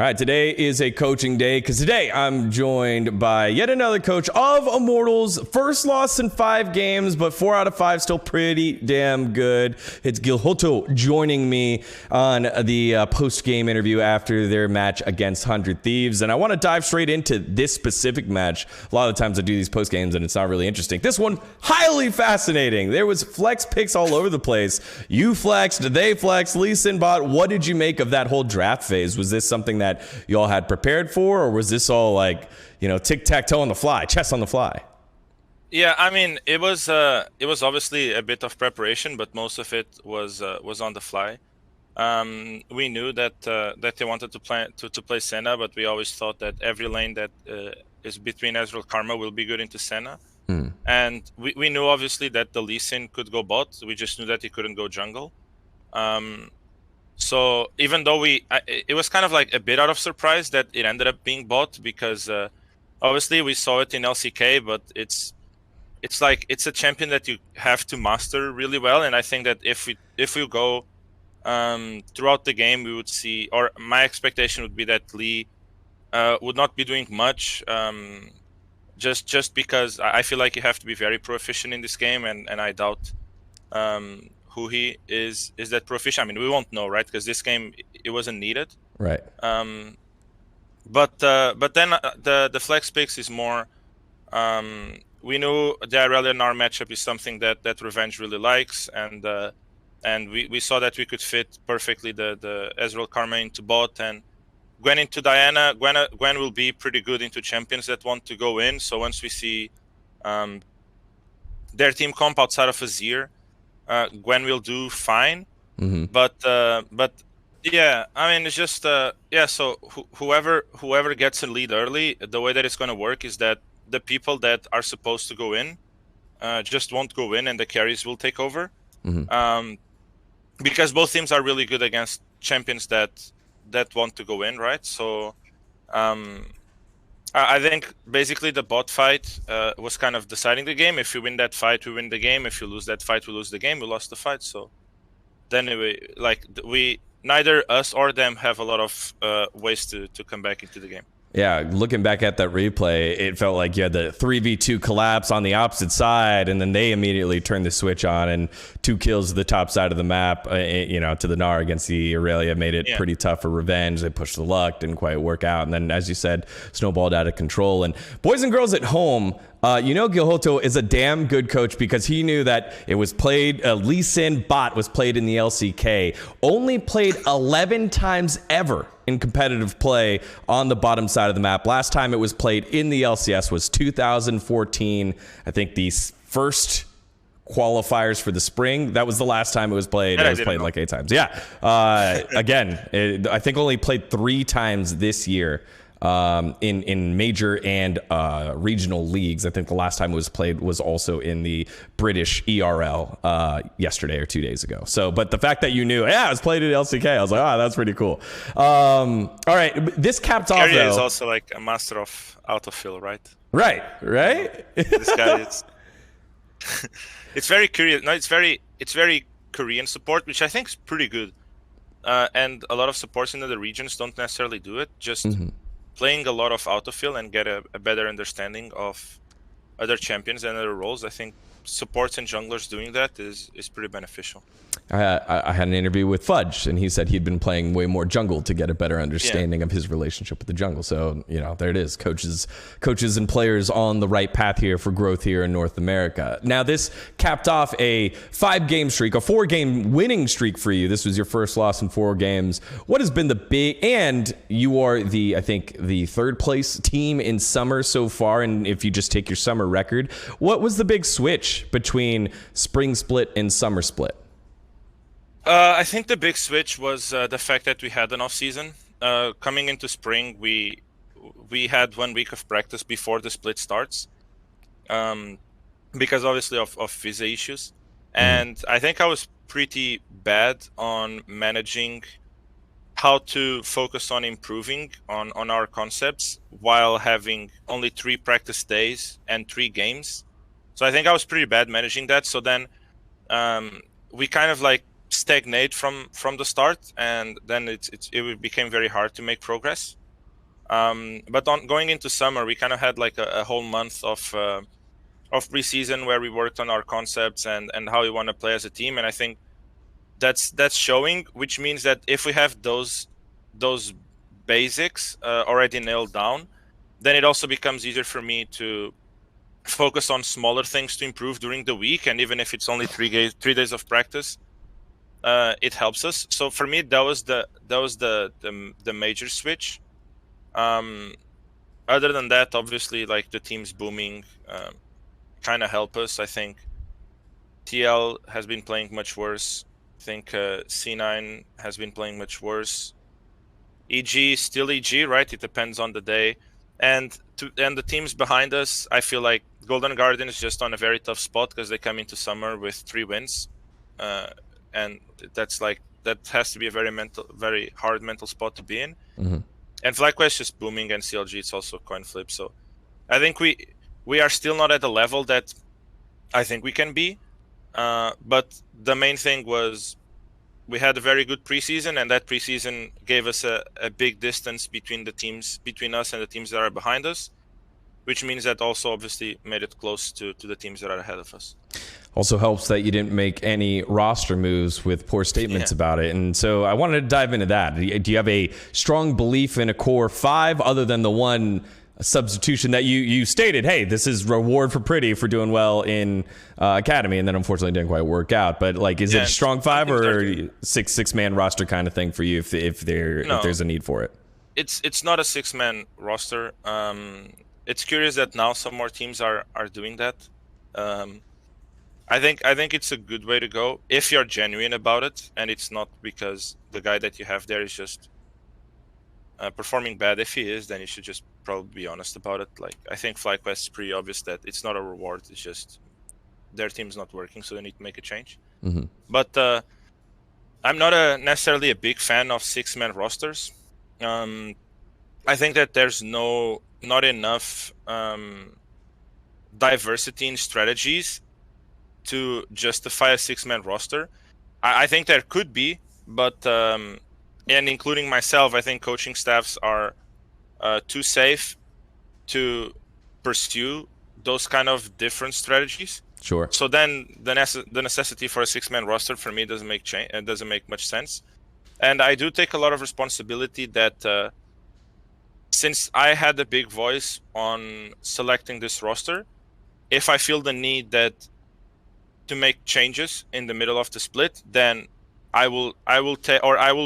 All right, today is a coaching day because today I'm joined by yet another coach of Immortals. First loss in 5 games, but 4 out of 5 still pretty damn good. It's Guilhoto joining me on the post-game interview after their match against 100 Thieves. And I want to dive straight into this specific match. A lot of the times I do these post-games and it's not really interesting. This one, highly fascinating. There was flex picks all over the place. You flexed, they flexed, Lee Sin bot. What did you make of that whole draft phase? Was this something that you all had prepared for, or was this all like, tic-tac-toe on the fly, chess on the fly? Yeah, I mean, it was obviously a bit of preparation, but most of it was on the fly. We knew that they wanted to play Senna, but we always thought that every lane that is between Ezreal Karma will be good into Senna. And we knew obviously that the Lee Sin could go bot. We just knew that he couldn't go jungle. So even though it was kind of like a bit out of surprise that it ended up being bot, because obviously we saw it in LCK, but it's like it's a champion that you have to master really well. And I think that if we go throughout the game, we would see, or my expectation would be that Lee would not be doing much, just because I feel like you have to be very proficient in this game, and I doubt who he is that proficient. I mean, we won't know, right? Because this game, it wasn't needed. Right. But then the flex picks is more, we knew the Irelia Gnar matchup is something that Revenge really likes, and we saw that we could fit perfectly the Ezreal Karma into bot, and Gwen into Diana. Gwen will be pretty good into champions that want to go in. So once we see their team comp outside of Azir, Gwen will do fine. But yeah, I mean, it's just so whoever gets a lead early, the way that it's going to work is that the people that are supposed to go in just won't go in, and the carries will take over. Because both teams are really good against champions that want to go in, right? So I think basically the bot fight was kind of deciding the game. If you win that fight, we win the game. If you lose that fight, we lose the game. We lost the fight. So then we neither us or them have a lot of ways to come back into the game. Yeah, looking back at that replay, it felt like you had the 3v2 collapse on the opposite side, and then they immediately turned the switch on, and 2 kills to the top side of the map, to the Gnar against the Irelia made it pretty tough for Revenge. They pushed the luck, didn't quite work out, and then, as you said, snowballed out of control. And boys and girls at home, Guilhoto is a damn good coach because he knew that it was played, Lee Sin bot was played in the LCK, only played 11 times ever in competitive play on the bottom side of the map. Last time it was played in the LCS was 2014. I think the first qualifiers for the spring, that was the last time it was played. It was played like 8 times. Yeah. Again, I think only played 3 times this year. In major and regional leagues. I think the last time it was played was also in the British ERL yesterday or 2 days ago. So, but the fact that you knew, it was played at LCK, I was like, that's pretty cool. All right, this capped off, though. Is also like a master of autofill, right? Right. This guy is... it's very curious. No, it's very Korean support, which I think is pretty good. And a lot of supports in other regions don't necessarily do it. Just playing a lot of autofill and get a better understanding of other champions and other roles. I think supports and junglers doing that is pretty beneficial. I had an interview with Fudge, and he said he'd been playing way more jungle to get a better understanding of his relationship with the jungle. So, there it is. Coaches and players on the right path here for growth here in North America. Now, this capped off a 5-game streak, a 4-game winning streak for you. This was your first loss in 4 games. What has been the big, and you are the 3rd place team in summer so far. And if you just take your summer record, what was the big switch between spring split and summer split? I think the big switch was the fact that we had an off season. Coming into spring, we had 1 week of practice before the split starts, because obviously of visa issues. And I think I was pretty bad on managing how to focus on improving on our concepts while having only 3 practice days and 3 games. So I think I was pretty bad managing that. So then we kind of like stagnate from the start, and then it became very hard to make progress. But on going into summer, we kind of had like a whole month of preseason where we worked on our concepts and how we want to play as a team, and I think that's showing, which means that if we have those basics already nailed down, then it also becomes easier for me to focus on smaller things to improve during the week, and even if it's only 3 days of practice, it helps us. So for me, that was the major switch. Other than that, obviously, like the team's booming kind of help us. I think TL has been playing much worse. I think C9 has been playing much worse. EG still EG, right? It depends on the day. And the teams behind us, I feel like Golden Guardian is just on a very tough spot because they come into summer with 3 wins, and that has to be a very hard mental spot to be in. Mm-hmm. And FlyQuest is just booming, and CLG it's also a coin flip. So I think we are still not at the level that I think we can be. But the main thing was we had a very good preseason, and that preseason gave us a big distance between us and the teams that are behind us, which means that also obviously made it close to the teams that are ahead of us. Also helps that you didn't make any roster moves with poor statements about it. And so I wanted to dive into that. Do you have a strong belief in a core 5 other than the one substitution that you stated, hey, this is reward for Pretty for doing well in Academy, and then unfortunately didn't quite work out. But like, is it a strong 5 or six-man roster kind of thing for you if there's a need for it? It's not a 6-man roster. It's curious that now some more teams are doing that. I think it's a good way to go if you're genuine about it, and it's not because the guy that you have there is just performing bad. If he is, then you should just probably be honest about it. Like, I think FlyQuest is pretty obvious that it's not a reward. It's just their team's not working, so they need to make a change. Mm-hmm. But I'm not necessarily a big fan of 6-man rosters. I think that there's not enough diversity in strategies to justify a 6-man roster. I think there could be, but and including myself, I think coaching staffs are too safe to pursue those kind of different strategies. Sure. So then the necessity for a 6-man roster for me doesn't make much sense. And I do take a lot of responsibility that since I had a big voice on selecting this roster, if I feel the need to make changes in the middle of the split, then I will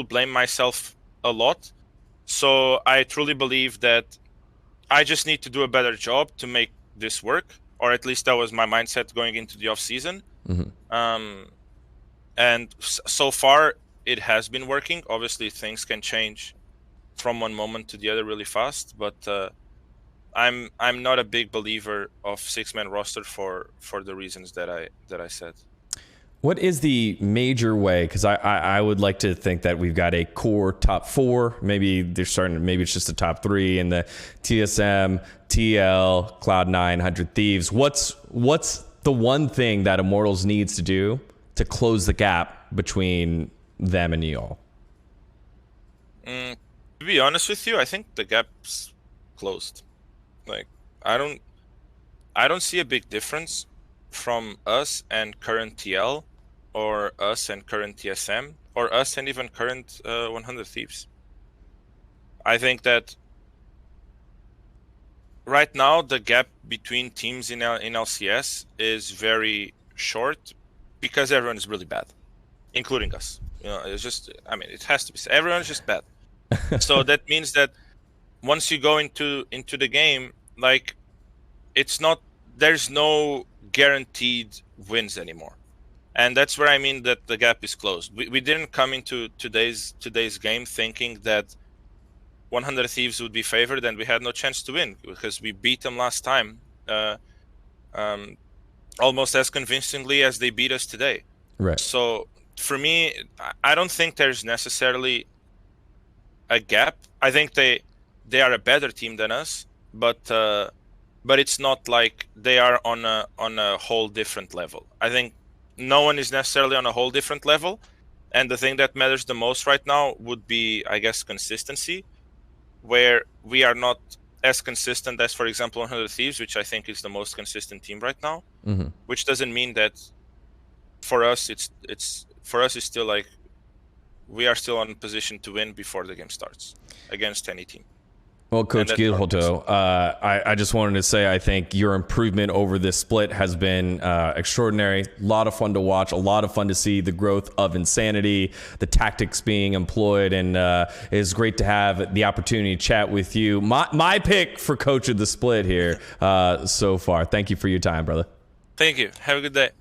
blame myself a lot. So I truly believe that I just need to do a better job to make this work, or at least that was my mindset going into the off season. Mm-hmm. And so far it has been working. Obviously things can change from one moment to the other really fast, but I'm not a big believer of 6-man roster for the reasons that I said. What is the major way? Because I would like to think that we've got a core top 4. Maybe it's just a top 3 in the TSM, TL, Cloud9, 100 Thieves. What's the one thing that Immortals needs to do to close the gap between them and y'all? To be honest with you, I think the gap's closed. Like, I don't see a big difference from us and current TL, or us and current TSM, or us and even current 100 Thieves. I think that right now the gap between teams in LCS is very short because everyone is really bad, including us. You know, it's just, I mean, it has to be. Everyone's just bad. So that means that once you go into the game, like, there's no guaranteed wins anymore. And that's where I mean that the gap is closed. We didn't come into today's game thinking that 100 Thieves would be favored, and we had no chance to win because we beat them last time almost as convincingly as they beat us today. Right. So for me, I don't think there's necessarily a gap. I think they are a better team than us, but it's not like they are on a whole different level. I think no one is necessarily on a whole different level, And the thing that matters the most right now would be, I guess, consistency, where we are not as consistent as, for example, 100 Thieves, which I think is the most consistent team right now. Which doesn't mean that for us it's still like we are still in position to win before the game starts against any team. Well, Coach Guilhoto, I just wanted to say I think your improvement over this split has been extraordinary. A lot of fun to watch, a lot of fun to see the growth of Insanity, the tactics being employed, and it's great to have the opportunity to chat with you. My pick for Coach of the Split here so far. Thank you for your time, brother. Thank you. Have a good day.